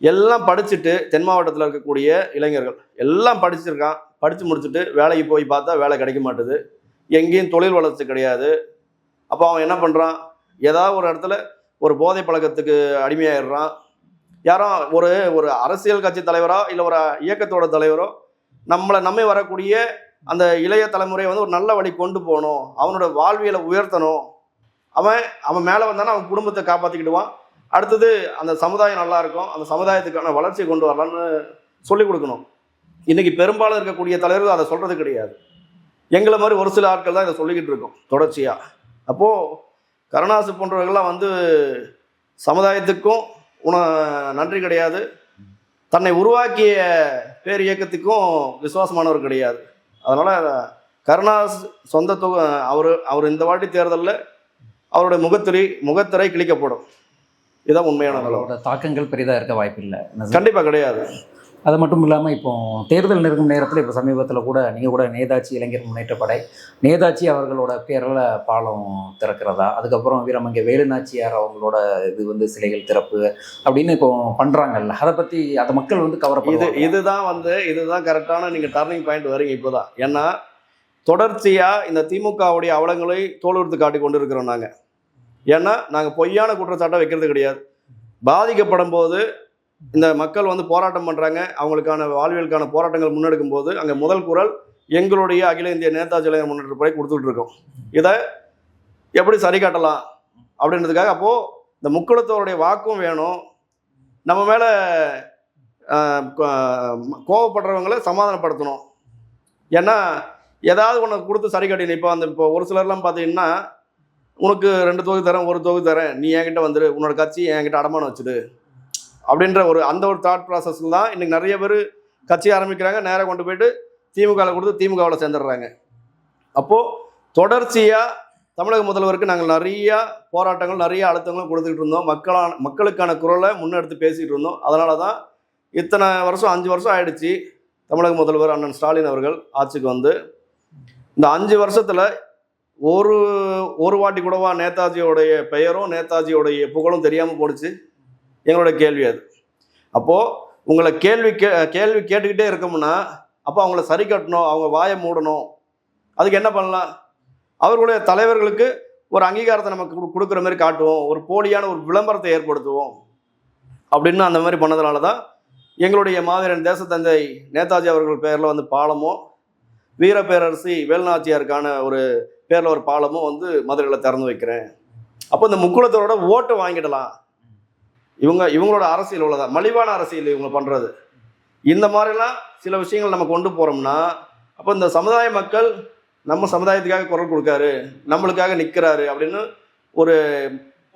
எல்லாம் படிச்சுட்டு தென் மாவட்டத்தில் இருக்கக்கூடிய இளைஞர்கள் எல்லாம் படிச்சிருக்கான், படித்து முடிச்சுட்டு வேலைக்கு போய் பார்த்தா வேலை கிடைக்க மாட்டுது, எங்கேயும் தொழில் வளர்ச்சி கிடையாது. அப்போ அவன் என்ன பண்ணுறான், ஏதாவது ஒரு இடத்துல ஒரு போதை பழக்கத்துக்கு அடிமையாயிடுறான். யாரும் ஒரு அரசியல் கட்சி தலைவரோ இல்லை ஒரு இயக்கத்தோட தலைவரோ நம்மளை நம்பி வரக்கூடிய அந்த இளைய தலைமுறையை வந்து ஒரு நல்ல வழி கொண்டு போகணும், அவனோட வாழ்வியலை உயர்த்தணும், அவன் மேலே வந்தானா அவன் குடும்பத்தை காப்பாற்றிக்கிடுவான். அடுத்தது அந்த சமுதாயம் நல்லா இருக்கும், அந்த சமுதாயத்துக்கான வளர்ச்சியை கொண்டு வரலான்னு சொல்லிக் கொடுக்கணும். இன்றைக்கி பெரும்பாலும் இருக்கக்கூடிய தலைவர்கள் அதை சொல்கிறது கிடையாது. எங்களை மாதிரி ஒரு சில ஆட்கள் தான் இதை சொல்லிக்கிட்டு இருக்கோம் தொடர்ச்சியாக. அப்போது கருணாசு போன்றவர்கள்லாம் வந்து சமுதாயத்துக்கும் நன்றி கிடையாது, தன்னை உருவாக்கிய பேர் இயக்கத்துக்கும் விசுவாசமானவர் கிடையாது. அதனால் கருணாஸ் அவர் இந்த வாட்டி தேர்தலில் அவருடைய முகத்திரை கிழிக்கப்படும். இதுதான் உண்மையான நிலவரம். தாக்கங்கள் பெரிதாக இருக்க வாய்ப்பு இல்லை, கண்டிப்பாக கிடையாது. அது மட்டும் இல்லாமல் இப்போ தேர்தல் நெருங்கும் நேரத்தில் இப்போ சமீபத்தில் கூட நீங்கள் கூட நேதாஜி இளைஞர் முன்னேற்ற படை, நேதாஜி அவர்களோட பேரில் பாலம் திறக்கிறதா, அதுக்கப்புறம் வீரமங்கை வேலுநாச்சியார் அவங்களோட இது வந்து சிலைகள் திறப்பு அப்படின்னு இப்போ பண்ணுறாங்கல்ல, அதை பற்றி அதை மக்கள் வந்து கவரப்படுது. இதுதான் கரெக்டான நீங்கள் டர்னிங் பாயிண்ட் வரீங்க இப்போ தான். ஏன்னா தொடர்ச்சியாக இந்த திமுகவுடைய அவலங்களை தோலுறுத்து காட்டி கொண்டு இருக்கிறோம் நாங்கள். ஏன்னா நாங்கள் பொய்யான குற்றச்சாட்டை வைக்கிறது கிடையாது. பாதிக்கப்படும் போது இந்த மக்கள் வந்து போராட்டம் பண்ணுறாங்க, அவங்களுக்கான வாழ்வியலுக்கான போராட்டங்கள் முன்னெடுக்கும் போது அங்கே முதல் குரல் எங்களுடைய அகில இந்திய நேதாஜி இளைஞர் முன்னேற்ற படை கொடுத்துட்டு இருக்கோம். இதை எப்படி சரி காட்டலாம் அப்படின்றதுக்காக அப்போது இந்த முக்குளத்தோருடைய வாக்கும் வேணும். நம்ம மேலே கோவப்படுறவங்களை சமாதானப்படுத்தணும். ஏன்னா ஏதாவது ஒன்று கொடுத்து சரி காட்டினு. இப்போ ஒரு சிலர்லாம் பார்த்தீங்கன்னா, உனக்கு 2 தொகுதி தரேன், 1 தொகுதி தரேன், நீ என்கிட்ட வந்துடு, உன்னோட கட்சி என்கிட்ட அடமானம் வச்சுடு அப்படின்ற அந்த ஒரு தாட் ப்ராசஸில் தான் இன்றைக்கி நிறைய பேர் கட்சி ஆரம்பிக்கிறாங்க, நேராக கொண்டு போயிட்டு திமுகவில் கொடுத்து திமுகவில் சேர்ந்துடுறாங்க. அப்போது தொடர்ச்சியாக தமிழக முதல்வருக்கு நாங்கள் நிறையா போராட்டங்கள், நிறைய அழுத்தங்களும் கொடுத்துக்கிட்டு இருந்தோம். மக்களுக்கான குரலை முன்னெடுத்து பேசிகிட்டு இருந்தோம். அதனால தான் இத்தனை வருஷம் 5 வருஷம் ஆயிடுச்சு தமிழக முதல்வர் அண்ணன் ஸ்டாலின் அவர்கள் ஆட்சிக்கு வந்து. இந்த 5 வருஷத்தில் ஒரு வாட்டி கூடவா நேதாஜியோடைய பெயரும் நேதாஜியோடைய புகழும் தெரியாமல் போடுச்சு? எங்களோட கேள்வி அது. அப்போது உங்களை கேள்வி கேட்டுக்கிட்டே இருக்கோம்னா அப்போ அவங்கள சரி கட்டணும், அவங்க வாயை மூடணும். அதுக்கு என்ன பண்ணலாம்? அவர்களுடைய தலைவர்களுக்கு ஒரு அங்கீகாரத்தை நமக்கு கொடுக்குற மாதிரி காட்டுவோம், ஒரு போலியான ஒரு விளம்பரத்தை ஏற்படுத்துவோம் அப்படின்னு அந்த மாதிரி பண்ணதுனால தான் எங்களுடைய மாவீரன் தேசத்தந்தை நேதாஜி அவர்கள் பேரில் வந்து பாலமோ, வீர பேரரசி வேலுநாச்சியாருக்கான ஒரு பேரில் ஒரு பாலமும் வந்து மதுரையில் திறந்து வைக்கிறேன். அப்போ இந்த முக்குளத்தோட ஓட்டு வாங்கிடலாம். இவங்களோட அரசியல் உள்ளதான், மலிவான அரசியல் இவங்க பண்ணுறது. இந்த மாதிரிலாம் சில விஷயங்கள் நம்ம கொண்டு போகிறோம்னா அப்போ இந்த சமுதாய மக்கள் நம்ம சமுதாயத்துக்காக குரல் கொடுக்காரு, நம்மளுக்காக நிற்கிறாரு அப்படின்னு ஒரு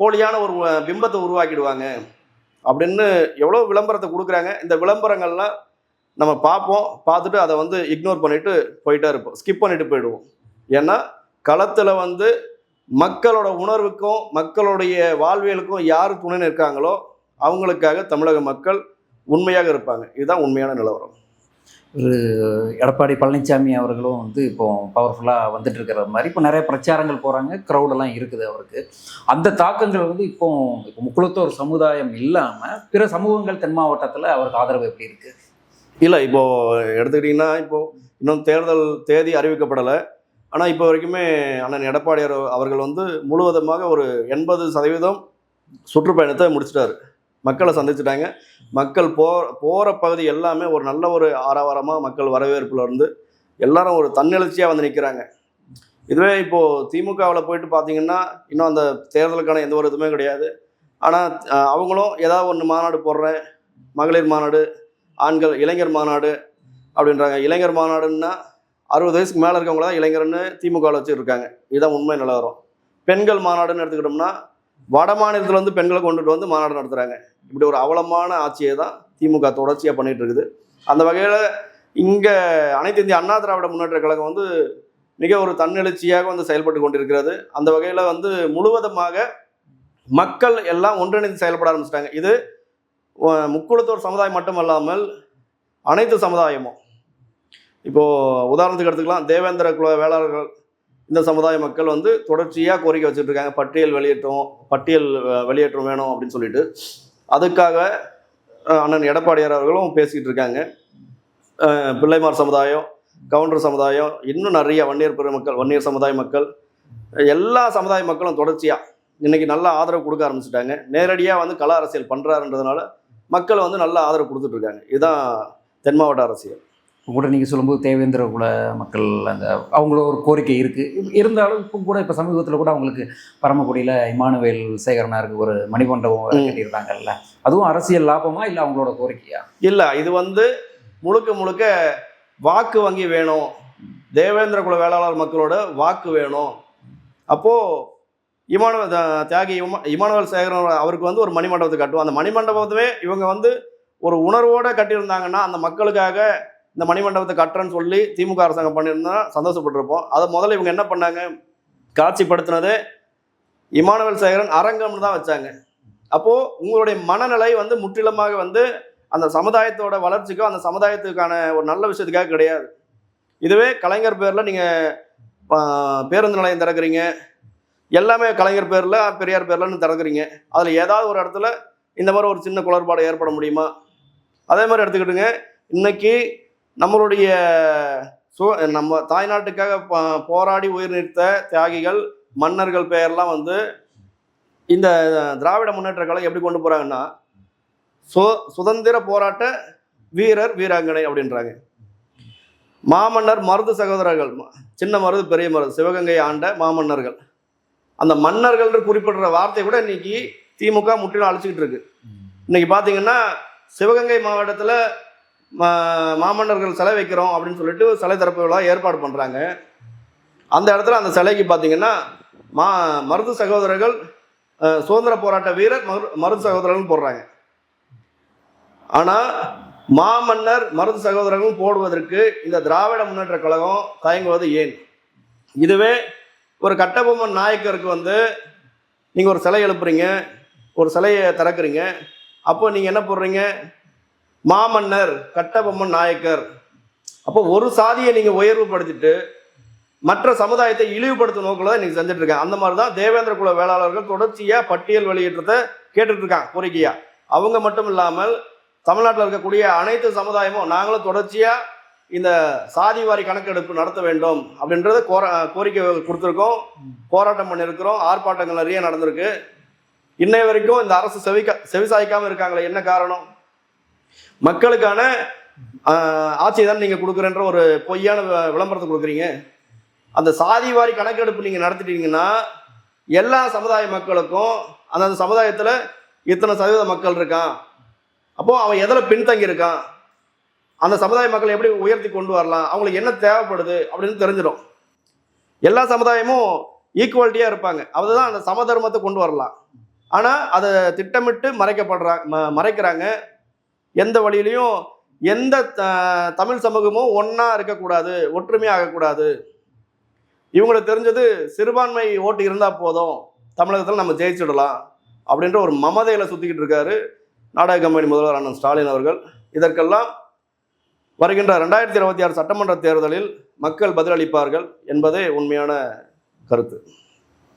போலியான ஒரு பிம்பத்தை உருவாக்கிடுவாங்க அப்படின்னு எவ்வளோ விளம்பரத்தை கொடுக்குறாங்க. இந்த விளம்பரங்கள்லாம் நம்ம பார்ப்போம், பார்த்துட்டு அதை வந்து இக்னோர் பண்ணிட்டு போயிட்டே இருப்போம், ஸ்கிப் பண்ணிட்டு போயிடுவோம். ஏன்னா களத்தில் வந்து மக்களோட உணர்வுக்கும் மக்களுடைய வாழ்வியலுக்கும் யார் துணை நிற்காங்களோ அவங்களுக்காக தமிழக மக்கள் உண்மையாக இருப்பாங்க. இதுதான் உண்மையான நிலவரம். எடப்பாடி பழனிசாமி அவர்களும் வந்து இப்போ பவர்ஃபுல்லாக வந்துட்டு இருக்கிற மாதிரி இப்போ நிறைய பிரச்சாரங்கள் போகிறாங்க, க்ரௌடெல்லாம் இருக்குது அவருக்கு. அந்த தாக்கங்கள் வந்து இப்போ முக்குளத்தோர் சமுதாயம் இல்லாமல் பிற சமூகங்கள் தென் மாவட்டத்தில் அவருக்கு ஆதரவு எப்படி இருக்குது? இல்லை, இப்போது எடுத்துக்கிட்டிங்கன்னா இப்போது இன்னும் தேர்தல் தேதி அறிவிக்கப்படலை. ஆனால் இப்போ வரைக்குமே அண்ணன் எடப்பாடி அவர்கள் வந்து முழுவதுமாக ஒரு 80% சுற்றுப்பயணத்தை முடிச்சிட்டாரு. மக்களை சந்திச்சிட்டாங்க. மக்கள் போகிற பகுதி எல்லாமே ஒரு நல்ல ஒரு ஆரவாரமாக மக்கள் வரவேற்பில் இருந்து எல்லாரும் ஒரு தன்னெழுச்சியாக வந்து நிற்கிறாங்க. இதுவே இப்போது திமுகவில் போயிட்டு பார்த்தீங்கன்னா இன்னும் அந்த தேர்தலுக்கான எந்த ஒரு இதுவுமே கிடையாது. ஆனால் அவங்களும் ஏதாவது ஒன்று மாநாடு போடுறேன், மகளிர் மாநாடு, ஆண்கள் இளைஞர் மாநாடு அப்படின்றாங்க. இளைஞர் மாநாடுன்னா 60 வயசுக்கு மேலே இருக்கவங்கள தான் இளைஞர்னு திமுகவில் வச்சுருக்காங்க. இதுதான் உண்மை நிலவரம். பெண்கள் மாநாடுன்னு எடுத்துக்கிட்டோம்னா வட மாநிலத்தில் வந்து பெண்களை கொண்டுட்டு வந்து மாநாடு நடத்துகிறாங்க. இப்படி ஒரு அவலமான ஆட்சியை தான் திமுக தொடர்ச்சியாக பண்ணிகிட்டு இருக்குது. அந்த வகையில் இங்கே அனைத்து இந்திய அண்ணா திராவிட முன்னேற்ற கழகம் வந்து மிக ஒரு தன்னெழுச்சியாக வந்து செயல்பட்டு கொண்டிருக்கிறது. அந்த வகையில் வந்து முழுவதுமாக மக்கள் எல்லாம் ஒன்றிணைந்து செயல்பட ஆரம்பிச்சிட்டாங்க. இது முக்குளத்தோர் சமுதாயம் மட்டுமல்லாமல் அனைத்து சமுதாயமும். இப்போது உதாரணத்துக்கு எடுத்துக்கலாம், தேவேந்திர குல வேளாளர்கள் இந்த சமுதாய மக்கள் வந்து தொடர்ச்சியாக கோரிக்கை வச்சுட்டு இருக்காங்க. பட்டியல் வெளியேற்றம் வேணும் அப்படின்னு சொல்லிட்டு. அதுக்காக அண்ணன் எடப்பாடியார் அவர்களும் பேசிக்கிட்டு இருக்காங்க. பிள்ளைமார் சமுதாயம், கவுண்டர் சமுதாயம், இன்னும் நிறைய வன்னியர் சமுதாய மக்கள், எல்லா சமுதாய மக்களும் தொடர்ச்சியாக இன்னைக்கு நல்ல ஆதரவு கொடுக்க ஆரம்பிச்சுட்டாங்க. நேரடியாக வந்து கள அரசியல் பண்ணுறாருன்றதுனால மக்கள் வந்து நல்ல ஆதரவு கொடுத்துட்டு இருக்காங்க. இதுதான் தென் மாவட்ட அரசியல். கூட நீங்கள் சொல்லும்போது தேவேந்திர குல மக்கள் அந்த அவங்கள ஒரு கோரிக்கை இருக்குது. இருந்தாலும் இப்போ சமீபத்தில் கூட அவங்களுக்கு பரமக்குடியில் இமானுவேல் சேகரனாருக்கு ஒரு மணிமண்டபம் கட்டியிருந்தாங்கல்ல, அதுவும் அரசியல் லாபமா இல்லை அவங்களோட கோரிக்கையா? இல்லை, இது வந்து முழுக்க வாக்கு வங்கி வேணும், தேவேந்திர குல வேளாளர் மக்களோட வாக்கு வேணும். அப்போது இமானுவேல் சேகரன் அவருக்கு வந்து ஒரு மணிமண்டபத்தை கட்டுவோம். அந்த மணிமண்டபத்துமே இவங்க வந்து ஒரு உணர்வோடு கட்டியிருந்தாங்கன்னா அந்த மக்களுக்காக இந்த மணிமண்டபத்தை கட்டுறேன்னு சொல்லி திமுக அரசாங்கம் பண்ணியிருந்தா சந்தோஷப்பட்டிருப்போம். அதை முதல்ல இவங்க என்ன பண்ணாங்க, காட்சிப்படுத்தினது இமானுவேல் சேகரன் அரங்கம்னு தான் வச்சாங்க. அப்போது உங்களுடைய மனநிலை வந்து முற்றிலுமாக வந்து அந்த சமுதாயத்தோட வளர்ச்சிக்கோ அந்த சமுதாயத்துக்கான ஒரு நல்ல விஷயத்துக்காக கிடையாது. இதுவே கலைஞர் பேரில் நீங்கள் பேருந்து நிலையம் திறக்கிறீங்க, எல்லாமே கலைஞர் பேரில் பெரியார் பேர்லன்னு திறக்கிறீங்க. அதில் ஏதாவது ஒரு இடத்துல இந்த மாதிரி ஒரு சின்ன குளறுபாடு ஏற்பட முடியுமா? அதே மாதிரி எடுத்துக்கிட்டுங்க, இன்னைக்கு நம்மளுடைய நம்ம தாய்நாட்டுக்காக போராடி உயிர் நீத்த தியாகிகள், மன்னர்கள் பெயர்லாம் வந்து இந்த திராவிட முன்னேற்ற கழகம் எப்படி கொண்டு போகிறாங்கன்னா சுதந்திர போராட்ட வீரர் வீராங்கனை அப்படின்றாங்க. மாமன்னர் மருது சகோதரர்கள், சின்ன மருது பெரிய மருது, சிவகங்கை ஆண்ட மாமன்னர்கள். அந்த மன்னர்கள் குறிப்பிடுற வார்த்தை கூட இன்னைக்கு திமுக முற்றிலும் அழிச்சிக்கிட்டு இருக்கு. இன்னைக்கு பார்த்தீங்கன்னா சிவகங்கை மாவட்டத்தில் மாமன்னர்கள் சிலை வைக்கிறோம் அப்படின்னு சொல்லிட்டு சிலை திறப்பு விழா ஏற்பாடு பண்ணுறாங்க. அந்த இடத்துல அந்த சிலைக்கு பார்த்தீங்கன்னா மருது சகோதரர்கள் சுதந்திர போராட்ட வீரர் மருது சகோதரர்கள் போடுறாங்க. ஆனால் மாமன்னர் மருது சகோதரர்கள் போடுவதற்கு இந்த திராவிட முன்னேற்ற கழகம் தயங்குவது ஏன்? இதுவே ஒரு கட்டபொம்மன் நாயக்கருக்கு வந்து நீங்கள் ஒரு சிலை எழுப்புறீங்க, ஒரு சிலையை திறக்கிறீங்க, அப்போ நீங்கள் என்ன போடுறீங்க, மாமன்னர் கட்டபொம்மன் நாயக்கர். அப்போ ஒரு சாதியை நீங்கள் உயர்வுபடுத்திட்டு மற்ற சமுதாயத்தை இழிவுபடுத்தும் நோக்கில் தான் நீங்கள் செஞ்சுட்டு இருக்காங்க. அந்த மாதிரி தான் தேவேந்திர குல வேளாளர்கள் தொடர்ச்சியாக பட்டியல் வெளியிட்டதை கேட்டுட்டு இருக்காங்க கோரிக்கையா. அவங்க மட்டும் இல்லாமல் தமிழ்நாட்டில் இருக்கக்கூடிய அனைத்து சமுதாயமும் நாங்களும் தொடர்ச்சியாக இந்த சாதிவாரி கணக்கெடுப்பு நடத்த வேண்டும் அப்படின்றத கோரிக்கை கொடுத்துருக்கோம், போராட்டம் பண்ணியிருக்கிறோம், ஆர்ப்பாட்டங்கள் நிறைய நடந்திருக்கு. இன்னை வரைக்கும் இந்த அரசு செவிசாய்க்காமல் இருக்காங்களே, என்ன காரணம்? மக்களுக்கான ஆட்சியை தான் நீங்கள் கொடுக்குறன்ற ஒரு பொய்யான விளம்பரத்தை கொடுக்குறீங்க. அந்த சாதிவாரி கணக்கெடுப்பு நீங்கள் நடத்திட்டீங்கன்னா எல்லா சமுதாய மக்களுக்கும் அந்த சமுதாயத்தில் இத்தனை சதவீத மக்கள் இருக்கான், அப்போது அவன் எதில் பின்தங்கி இருக்கான், அந்த சமுதாய மக்களை எப்படி உயர்த்தி கொண்டு வரலாம், அவங்களுக்கு என்ன தேவைப்படுது அப்படின்னு தெரிஞ்சிடும். எல்லா சமுதாயமும் ஈக்குவாலிட்டியாக இருப்பாங்க, அதுதான் அந்த சமதர்மத்தை கொண்டு வரலாம். ஆனால் அதை திட்டமிட்டு மறைக்கிறாங்க. எந்த வழியிலையும் எந்த தமிழ் சமூகமும் ஒன்றா இருக்கக்கூடாது, ஒற்றுமையாக ஆகக்கூடாது. இவங்களுக்கு தெரிஞ்சது சிறுபான்மை ஓட்டு இருந்தால் போதும், தமிழகத்தில் நம்ம ஜெயிச்சிடலாம் அப்படின்ற ஒரு மமதையில் சுற்றிக்கிட்டு இருக்காரு நாடக கம்பெனி முதல்வர் அண்ணன் ஸ்டாலின் அவர்கள். இதற்கெல்லாம் வருகின்ற 2026 சட்டமன்ற தேர்தலில் மக்கள் பதிலளிப்பார்கள் என்பதே உண்மையான கருத்து.